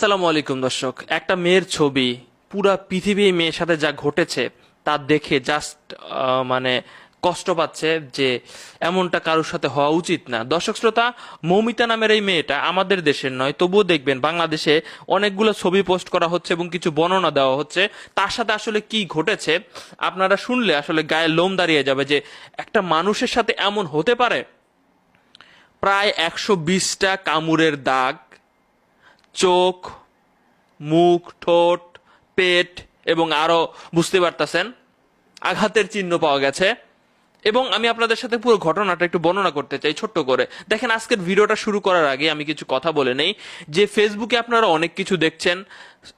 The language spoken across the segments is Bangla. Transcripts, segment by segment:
আসসালামু আলাইকুম দর্শক, একটা মেয়ের ছবি, পুরা পৃথিবী মেয়ের সাথে যা ঘটেছে তা দেখে জাস্ট মানে কষ্ট পাচ্ছে যে এমনটা কারোর সাথে হওয়া উচিত না। দর্শক শ্রোতা, মৌমিতা নামের এই মেয়েটা আমাদের দেশের নয়, তবুও দেখবেন বাংলাদেশে অনেকগুলো ছবি পোস্ট করা হচ্ছে এবং কিছু বর্ণনা দেওয়া হচ্ছে। তার সাথে আসলে কি ঘটেছে আপনারা শুনলে আসলে গায়ে লোম দাঁড়িয়ে যাবে যে একটা মানুষের সাথে এমন হতে পারে। প্রায় 120টা কামড়ের দাগ, চোখ, মুখ, ঠোঁট, পেট এবং আরো বুঝতে পারতেছেন আঘাতের চিহ্ন পাওয়া গেছে। এবং আমি আপনাদের সাথে পুরো ঘটনাটা একটু বর্ণনা করতে চাই ছোট্ট করে। দেখেন, আজকের ভিডিওটা শুরু করার আগে আমি কিছু কথা বলে নেই যে ফেসবুকে আপনারা অনেক কিছু দেখছেন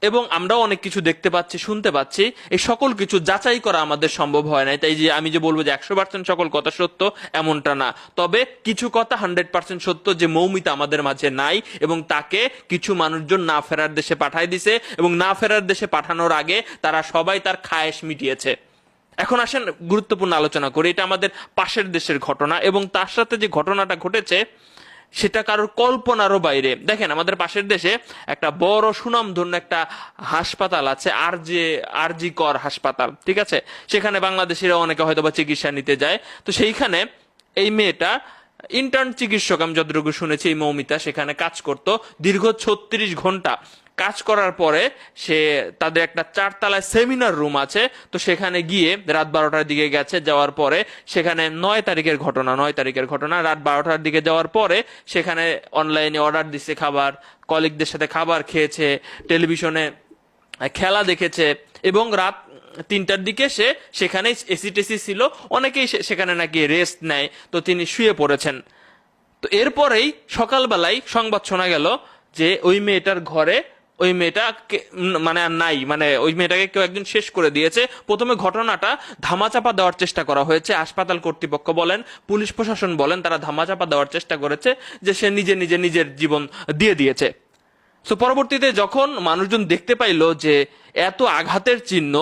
এবং আমরাও অনেক কিছু দেখতে পাচ্ছি, শুনতে পাচ্ছি। এই সকল কিছু যাচাই করা আমাদের সম্ভব হয় না, তাই যে আমি যে বলবো যে 100% সকল কথা সত্য এমনটা না। তবে কিছু কথা 100% সত্য যে মৌমিতা আমাদের মাঝে নাই এবং তাকে কিছু মানুষজন না ফেরার দেশে পাঠাই দিছে এবং না ফেরার দেশে পাঠানোর আগে তারা সবাই তার খায়েশ মিটিয়েছে। এখন আসেন গুরুত্বপূর্ণ আলোচনা করি। এটা আমাদের পাশের দেশের ঘটনা এবং তার সাথে যে ঘটনাটা ঘটেছে সেটা কারোর কল্পনারও বাইরে। দেখেন, আমাদের পাশের দেশে একটা বড় সুনামধন্য একটা হাসপাতাল আছে, আরজি কর হাসপাতাল, ঠিক আছে? সেখানে বাংলাদেশিরা অনেকে হয়তো বা চিকিৎসা নিতে যায়। তো সেইখানে এই মেয়েটা ইন্টার্ন চিকিৎসক, আমি যতটুকু শুনেছি, এই মৌমিতা সেখানে কাজ করত দীর্ঘ 36 ঘন্টা। কাজ করার পরে সে তাদের একটা 4তলায় সেমিনার রুম আছে, তো সেখানে গিয়ে রাত 12টার দিকে গেছে। যাওয়ার পরে সেখানে 9 তারিখের ঘটনা রাত 12টার দিকে যাওয়ার পরে সেখানে অনলাইনে অর্ডার দিচ্ছে খাবার, কলিগদের সাথে খাবার খেয়েছে, টেলিভিশনে খেলা দেখেছে এবং রাত 3টার দিকে সে সেখানে এসি টেসি ছিল, অনেকেই সেখানে নাকি রেস্ট নেয়, তো তিনি শুয়ে পড়েছেন। তো এরপরেই সকালবেলায় সংবাদ শোনা গেল যে ওই মেয়েটার ঘরে ওই মেয়েটা মানে আর নাই, মানে ওই মেয়েটাকে কেউ একজন শেষ করে দিয়েছে। প্রথমে ঘটনাটা ধামাচাপা দেওয়ার চেষ্টা করা হয়েছে, হাসপাতাল কর্তৃপক্ষ বলেন, পুলিশ প্রশাসন বলেন, তারা ধামাচাপা দেওয়ার চেষ্টা করেছে যে সে নিজের জীবন দিয়ে দিয়েছে। তো পরবর্তীতে যখন মানুষজন দেখতে পাইলো যে এত আঘাতের চিহ্ন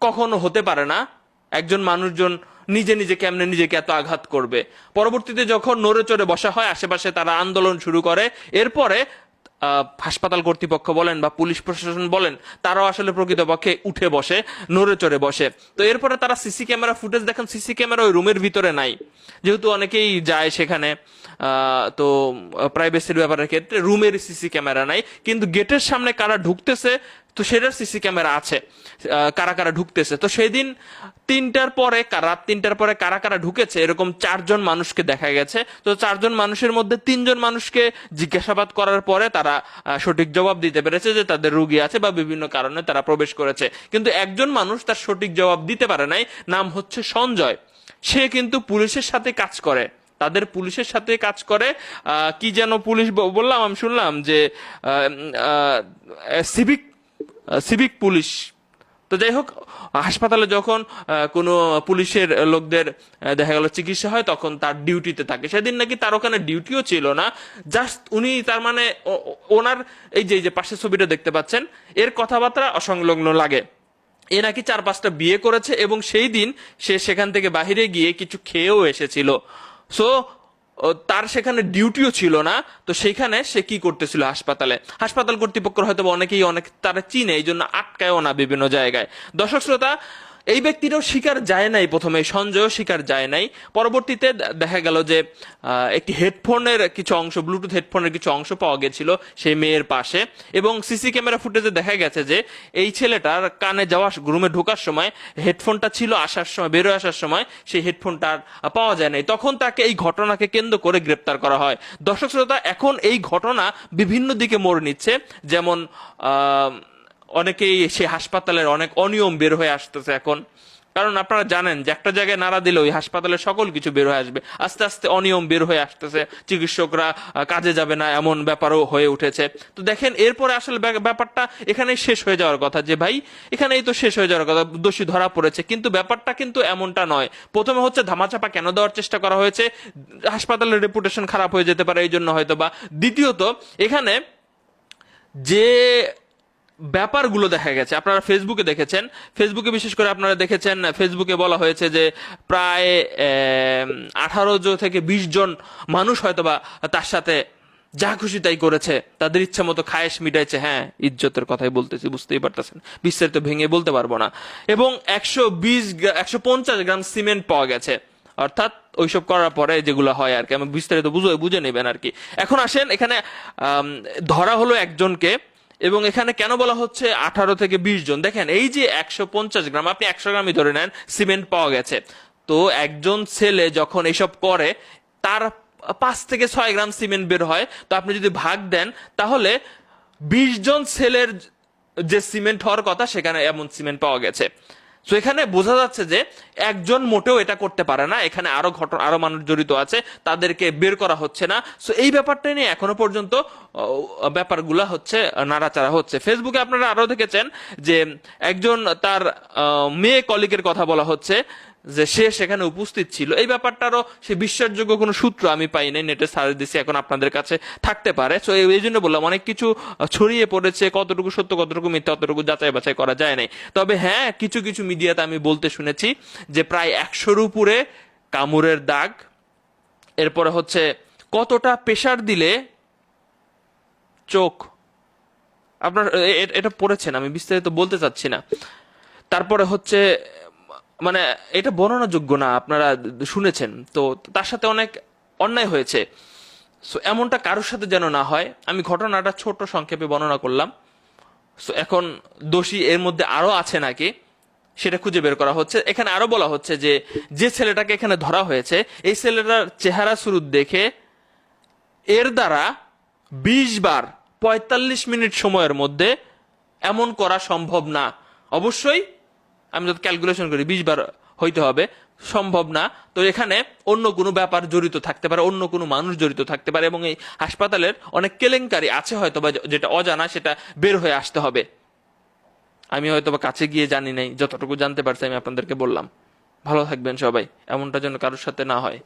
কখনো হতে পারে না, একজন মানুষজন নিজে কেমনে নিজেকে এত আঘাত করবে, পরবর্তীতে যখন নড়ে চড়ে বসা হয়, আশেপাশে তারা আন্দোলন শুরু করে। এরপরে হাসপাতাল কর্তৃপক্ষ বলেন বা পুলিশ প্রশাসন বলেন, তারাও আসলে প্রকৃতপক্ষে উঠে বসে, নড়ে চড়ে বসে। তো এরপরে তারা সিসি ক্যামেরা ফুটেজ দেখেন, সিসি ক্যামেরা ওই রুমের ভিতরে নাই, যেহেতু অনেকেই যায় সেখানে, তো প্রাইভেসির ব্যাপারের ক্ষেত্রে রুমের সিসি ক্যামেরা নাই, কিন্তু গেটের সামনে কারা ঢুকতেছে তো সেটার সিসি ক্যামেরা আছে, কারা কারা ঢুকতেছে। তো সেদিন রাত 3টার পরে কারা কারা ঢুকেছে এরকম 4জন মানুষকে দেখা গেছে। তো 4জন মানুষের মধ্যে 3জন মানুষকে জিজ্ঞাসাবাদ করার পরে তারা সঠিক জবাব দিতে পেরেছে যে তাদের রুগী আছে বা বিভিন্ন কারণে তারা প্রবেশ করেছে, কিন্তু একজন মানুষ তার সঠিক জবাব দিতে পারে নাই। নাম হচ্ছে সঞ্জয়। সে কিন্তু পুলিশের সাথে কাজ করে, তাদের পুলিশের সাথে কাজ করে। কি যেন পুলিশ বললাম, আমি শুনলাম যে সিভিক পুলিশ। তো যাই হোক, হাসপাতালে যখন কোনো পুলিশের লোকদের দেখা গেল চিকিৎসা হয় তখন তার ডিউটিতে থাকে। সেদিন নাকি তার ওখানে ডিউটিও ছিল না, জাস্ট উনি তার মানে ওনার এই যে পাশের ছবিটা দেখতে পাচ্ছেন, এর কথাবার্তা অসংলগ্ন লাগে। এ নাকি 4-5টা বিয়ে করেছে এবং সেই দিন সে সেখান থেকে বাহিরে গিয়ে কিছু খেয়েও এসেছিল। সো তার সেখানে ডিউটিও ছিল না। তো সেখানে সে কি করতেছিল হাসপাতাল কর্তৃপক্ষ হয়তো অনেক তারা চিনে, এই জন্য আটকায়ও না বিভিন্ন জায়গায়। দর্শক শ্রোতা, এই ব্যক্তিটাও স্বীকার যায় নাই, প্রথমে সঞ্জয়ও স্বীকার যায় নাই। পরবর্তীতে দেখা গেল যে একটি হেডফোনের কিছু অংশ, ব্লুটুথ হেডফোনের কিছু অংশ পাওয়া গেছিল সেই মেয়ের পাশে, এবং সিসি ক্যামেরা ফুটেজে দেখা গেছে যে এই ছেলেটার কানে যাওয়া, রুমে ঢোকার সময় হেডফোনটা ছিল, আসার সময়, বেরোয় আসার সময় সেই হেডফোনটা পাওয়া যায় নাই। তখন তাকে এই ঘটনাকে কেন্দ্র করে গ্রেপ্তার করা হয়। দর্শক শ্রোতা, এখন এই ঘটনা বিভিন্ন দিকে মোড় নিচ্ছে, যেমন অনেকেই সে হাসপাতালের অনেক অনিয়ম বের হয়ে আসতেছে এখন, কারণ আপনারা জানেন যে একটা জায়গায় নাড়া দিলে ওই হাসপাতালের সকল কিছু বের হয়ে আসবে। আস্তে আস্তে অনিয়ম বের হয়ে আসতেছে, চিকিৎসকরা কাজে যাবে না এমন ব্যাপারও হয়ে উঠেছে। তো দেখেন, এরপরে আসলে ব্যাপারটা এখানেই শেষ হয়ে যাওয়ার কথা, যে ভাই এখানেই তো শেষ হয়ে যাওয়ার কথা, দোষী ধরা পড়েছে, কিন্তু ব্যাপারটা কিন্তু এমনটা নয়। প্রথমে হচ্ছে ধামাচাপা কেন দেওয়ার চেষ্টা করা হয়েছে, হাসপাতালের রেপুটেশন খারাপ হয়ে যেতে পারে এই জন্য হয়তো বা। দ্বিতীয়ত, এখানে যে ব্যাপারগুলো দেখা গেছে, আপনারা ফেসবুকে দেখেছেন, ফেসবুকে বিশেষ করে আপনারা দেখেছেন, ফেসবুকে বলা হয়েছে যে প্রায় 18 থেকে 20 জন মানুষ হয়তোবা তার সাথে যা খুশি তাই করেছে, তাদের ইচ্ছা মতো খায়েশ মিটাইছে। হ্যাঁ, ইজ্জতের কথাই বলতেছি, বুঝতেই পারতেছেন, বিস্তারিত ভেঙে বলতে পারবো না। এবং 150 গ্রাম সিমেন্ট পাওয়া গেছে, অর্থাৎ ওইসব করার পরে যেগুলো হয় আর কি, আমি বিস্তারিত বুঝে নেবেন আর কি। এখন আসেন এখানে, ধরা হলো একজনকে, এবং এখানে কেন বলা হচ্ছে 18 থেকে 20 জন। দেখেন, এই যে 150 গ্রাম, আপনি 100 গ্রামই ধরে নেন, সিমেন্ট পাওয়া গেছে। তো একজন ছেলে যখন এসব করে, তার 5 থেকে 6 গ্রাম সিমেন্ট বের হয়। তো আপনি যদি ভাগ দেন, তাহলে 20 জন ছেলের যে সিমেন্ট হওয়ার কথা, সেখানে এমন সিমেন্ট পাওয়া গেছে। তো এখানে বোঝা যাচ্ছে যে একজন মোটেও এটা করতে পারে না, এখানে আরো মানুষ জড়িত আছে, তাদেরকে বের করা হচ্ছে না। সো এই ব্যাপারটা নিয়ে এখনো পর্যন্ত ব্যাপারগুলা হচ্ছে নাড়াচাড়া হচ্ছে। ফেসবুকে আপনারা আরো দেখেছেন যে একজন তার মেয়ে কলিগের কথা বলা হচ্ছে যে সে সেখানে উপস্থিত ছিল। এই ব্যাপারটারও সে বিশ্বাসযোগ্য কোনো সূত্র আমি পাই নাই, নেটে সার্চ দিছি, এখন আপনাদের কাছে থাকতে পারে। তো এই জন্য বললাম, অনেক কিছু ছড়িয়ে পড়েছে, কতটুকু সত্য কতটুকু মিথ্যা অতটুকু যাচাই বাছাই করা যায় নাই। তবে হ্যাঁ, কিছু কিছু মিডিয়াতে আমি বলতে শুনেছি যে প্রায় 100-র উপরে কামড়ের দাগ। এরপরে হচ্ছে কতটা প্রেসার দিলে চোখ, আপনার এটা পড়েছেন, আমি বিস্তারিত বলতে চাচ্ছি না। তারপরে হচ্ছে মানে এটা বর্ণনাযোগ্য না, আপনারা শুনেছেন তো, তার সাথে অনেক অন্যায় হয়েছে। সো এমনটা কারোর সাথে যেন না হয়। আমি ঘটনাটা ছোট সংক্ষেপে বর্ণনা করলাম। সো এখন দোষী এর মধ্যে আরো আছে নাকি, সেটা খুঁজে বের করা হচ্ছে। এখানে আরো বলা হচ্ছে যে যে ছেলেটাকে এখানে ধরা হয়েছে, এই ছেলেটার চেহারা শুরু দেখে এর দ্বারা 20 বার 45 মিনিট সময়ের মধ্যে এমন করা সম্ভব না। অবশ্যই আমি যদি ক্যালকুলেশন করি 20 বার হইতে হবে, সম্ভব না। তো এখানে অন্য কোনো ব্যাপার জড়িত থাকতে পারে, অন্য কোনো মানুষ জড়িত থাকতে পারে, এবং এই হাসপাতালের অনেক কেলেঙ্কারি আছে হয়তো বা, যেটা অজানা, সেটা বের হয়ে আসতে হবে। আমি হয়তো বা কাছে গিয়ে জানি নাই, যতটুকু জানতে পারছি আমি আপনাদেরকে বললাম। ভালো থাকবেন সবাই, এমনটা যেন কারোর সাথে না হয়।